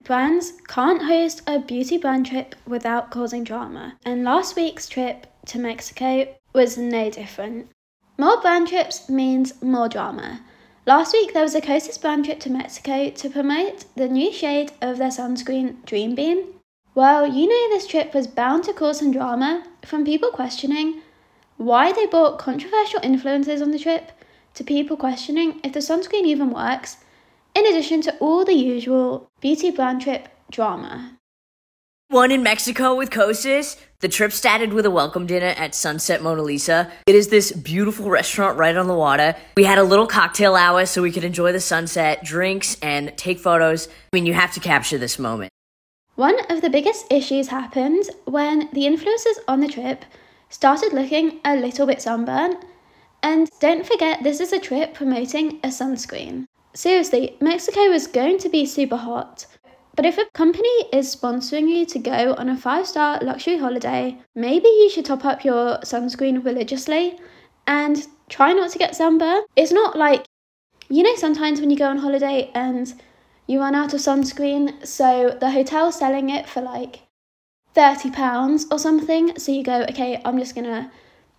Brands can't host a beauty brand trip without causing drama, and last week's trip to Mexico was no different. More brand trips means more drama. Last week there was a Kosas brand trip to Mexico to promote the new shade of their sunscreen, Dream Beam. Well, you know this trip was bound to cause some drama from people questioning why they brought controversial influencers on the trip to people questioning if the sunscreen even works, in addition to all the usual beauty brand trip drama. One in Mexico with Kosas. The trip started with a welcome dinner at Sunset Mona Lisa. It is this beautiful restaurant right on the water. We had a little cocktail hour so we could enjoy the sunset, drinks, and take photos. I mean, you have to capture this moment. One of the biggest issues happened when the influencers on the trip started looking a little bit sunburnt. And don't forget, this is a trip promoting a sunscreen. Seriously, Mexico is going to be super hot. But if a company is sponsoring you to go on a 5-star luxury holiday, maybe you should top up your sunscreen religiously and try not to get sunburned. It's not like, you know, sometimes when you go on holiday and you run out of sunscreen, so the hotel's selling it for like £30 or something. So you go, okay, I'm just gonna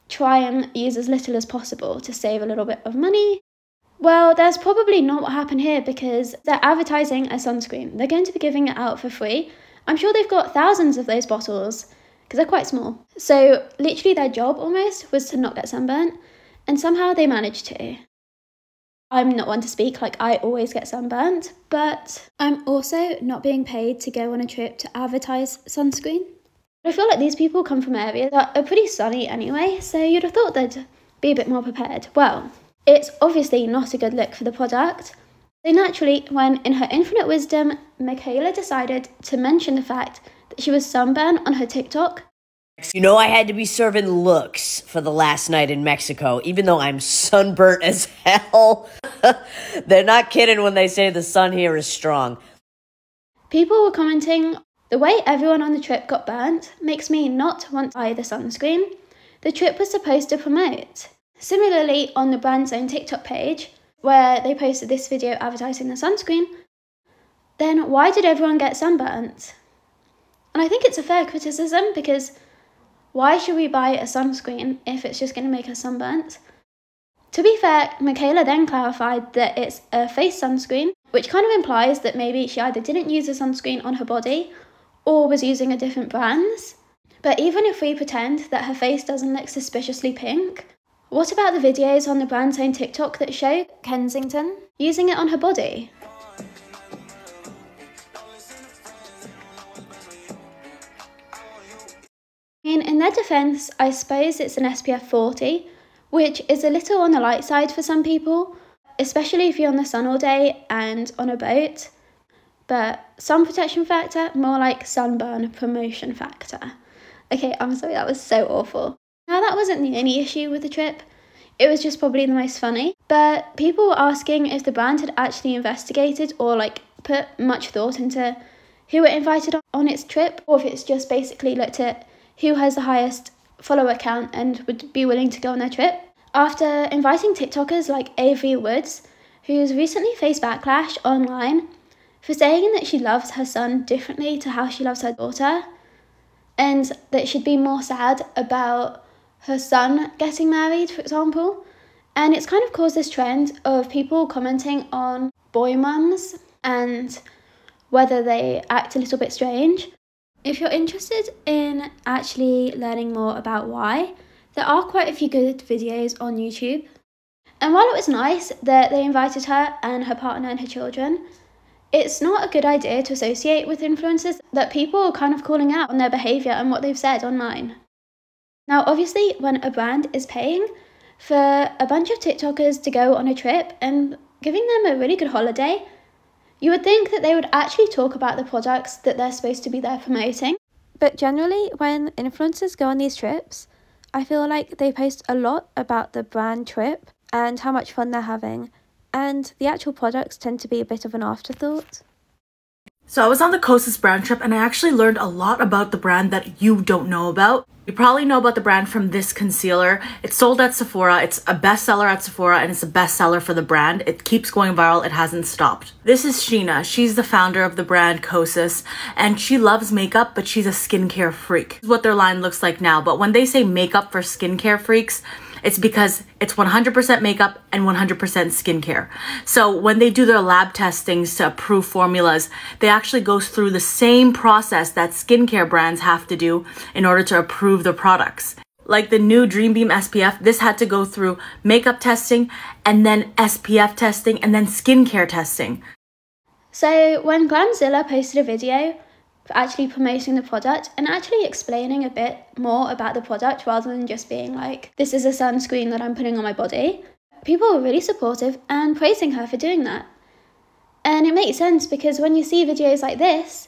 try and use as little as possible to save a little bit of money. Well, that's probably not what happened here because they're advertising a sunscreen. They're going to be giving it out for free. I'm sure they've got thousands of those bottles because they're quite small. So literally their job almost was to not get sunburnt, and somehow they managed to. I'm not one to speak, like I always get sunburnt, but I'm also not being paid to go on a trip to advertise sunscreen. I feel like these people come from areas that are pretty sunny anyway, so you'd have thought they'd be a bit more prepared. Well, it's obviously not a good look for the product. So naturally, when in her infinite wisdom, Michaela decided to mention the fact that she was sunburned on her TikTok. You know I had to be serving looks for the last night in Mexico, even though I'm sunburnt as hell. They're not kidding when they say the sun here is strong. People were commenting, the way everyone on the trip got burnt makes me not want to buy the sunscreen the trip was supposed to promote. Similarly, on the brand's own TikTok page, where they posted this video advertising the sunscreen, then why did everyone get sunburnt? And I think it's a fair criticism because why should we buy a sunscreen if it's just going to make us sunburnt? To be fair, Michaela then clarified that it's a face sunscreen, which kind of implies that maybe she either didn't use a sunscreen on her body or was using a different brand's. But even if we pretend that her face doesn't look suspiciously pink, what about the videos on the brand's own TikTok that show Kensington using it on her body? I mean, in their defence, I suppose it's an SPF 40, which is a little on the light side for some people, especially if you're on the sun all day and on a boat. But sun protection factor, more like sunburn promotion factor. Okay, I'm sorry, that was so awful. Now, that wasn't the only issue with the trip. It was just probably the most funny. But people were asking if the brand had actually investigated or put much thought into who it invited on its trip, or if it's just basically looked at who has the highest follower count and would be willing to go on their trip. After inviting TikTokers like Avery Woods, who's recently faced backlash online for saying that she loves her son differently to how she loves her daughter, and that she'd be more sad about her son getting married, for example. And it's kind of caused this trend of people commenting on boy mums and whether they act a little bit strange. If you're interested in actually learning more about why, there are quite a few good videos on YouTube. And while it was nice that they invited her and her partner and her children, it's not a good idea to associate with influencers that people are kind of calling out on their behaviour and what they've said online. Now, obviously, when a brand is paying for a bunch of TikTokers to go on a trip and giving them a really good holiday, you would think that they would actually talk about the products that they're supposed to be there promoting. But generally, when influencers go on these trips, I feel like they post a lot about the brand trip and how much fun they're having, and the actual products tend to be a bit of an afterthought. So I was on the Kosas brand trip and I actually learned a lot about the brand that you don't know about. You probably know about the brand from this concealer. It's sold at Sephora. It's a bestseller at Sephora and it's a bestseller for the brand. It keeps going viral. It hasn't stopped. This is Sheena. She's the founder of the brand Kosas and she loves makeup, but she's a skincare freak. This is what their line looks like now. But when they say makeup for skincare freaks, it's because it's 100% makeup and 100% skincare. So when they do their lab testings to approve formulas, they actually go through the same process that skincare brands have to do in order to approve their products. Like the new Dream Beam SPF, this had to go through makeup testing and then SPF testing and then skincare testing. So when Glamzilla posted a video for actually promoting the product and actually explaining a bit more about the product rather than just being like, this is a sunscreen that I'm putting on my body, people were really supportive and praising her for doing that. And it makes sense because when you see videos like this,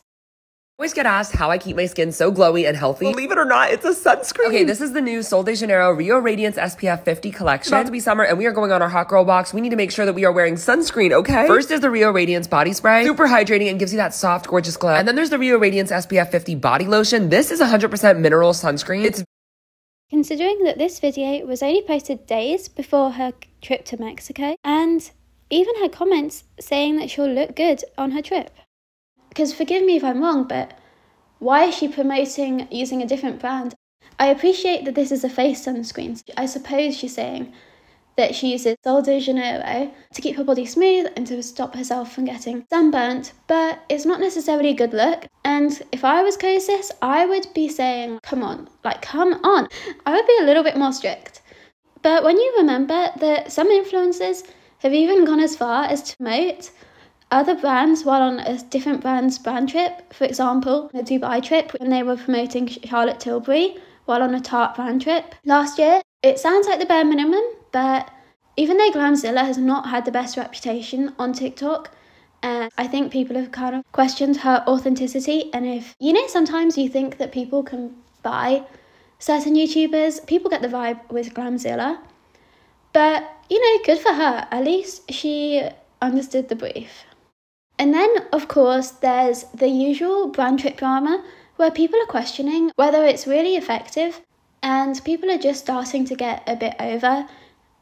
I always get asked how I keep my skin so glowy and healthy. Believe it or not, it's a sunscreen. Okay, this is the new Sol de Janeiro Rio Radiance SPF 50 collection. It's about to be summer and we are going on our hot girl box. We need to make sure that we are wearing sunscreen, okay? First is the Rio Radiance body spray. Super hydrating and gives you that soft, gorgeous glow. And then there's the Rio Radiance SPF 50 body lotion. This is 100% mineral sunscreen. It's considering that this video was only posted days before her trip to Mexico and even her comments saying that she'll look good on her trip. Because forgive me if I'm wrong, but why is she promoting using a different brand? I appreciate that this is a face sunscreen. I suppose she's saying that she uses Sol de Janeiro to keep her body smooth and to stop herself from getting sunburnt, but it's not necessarily a good look. And if I was Kosas, I would be saying, come on, like come on. I would be a little bit more strict. But when you remember that some influencers have even gone as far as to promote other brands while on a different brand's brand trip, for example, the Dubai trip when they were promoting Charlotte Tilbury while on a Tarte brand trip last year. It sounds like the bare minimum, but even though Glamzilla has not had the best reputation on TikTok, I think people have kind of questioned her authenticity. And if, you know, sometimes you think that people can buy certain YouTubers, people get the vibe with Glamzilla. But, you know, good for her. At least she understood the brief. And then, of course, there's the usual brand trip drama where people are questioning whether it's really effective and people are just starting to get a bit over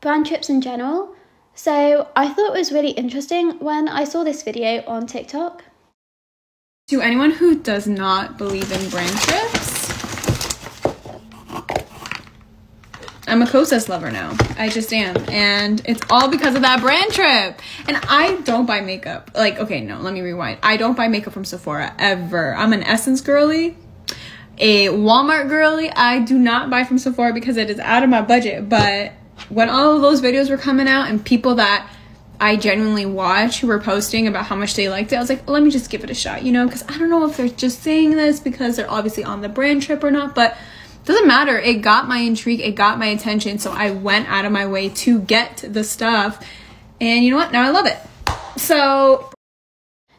brand trips in general. So I thought it was really interesting when I saw this video on TikTok. To anyone who does not believe in brand trips, I'm a Kosas lover now. I just am. And it's all because of that brand trip. And I don't buy makeup. Like, okay, no, let me rewind. I don't buy makeup from Sephora, ever. I'm an Essence girly, a Walmart girly. I do not buy from Sephora because it is out of my budget. But when all of those videos were coming out and people that I genuinely watch who were posting about how much they liked it, I was like, let me just give it a shot, you know? Because I don't know if they're just saying this because they're obviously on the brand trip or not, but doesn't matter. It got my intrigue. It got my attention. So I went out of my way to get the stuff. And you know what? Now I love it. So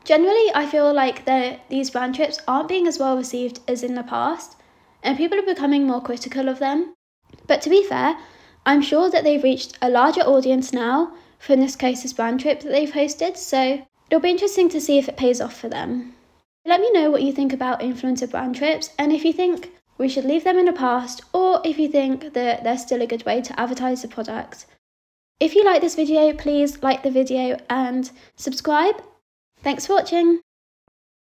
generally, I feel like these brand trips aren't being as well received as in the past. And people are becoming more critical of them. But to be fair, I'm sure that they've reached a larger audience now from this Kosas brand trip that they've hosted. So it'll be interesting to see if it pays off for them. Let me know what you think about influencer brand trips. And if you think we should leave them in the past, or if you think that they're still a good way to advertise the product. If you like this video, please like the video and subscribe. Thanks for watching.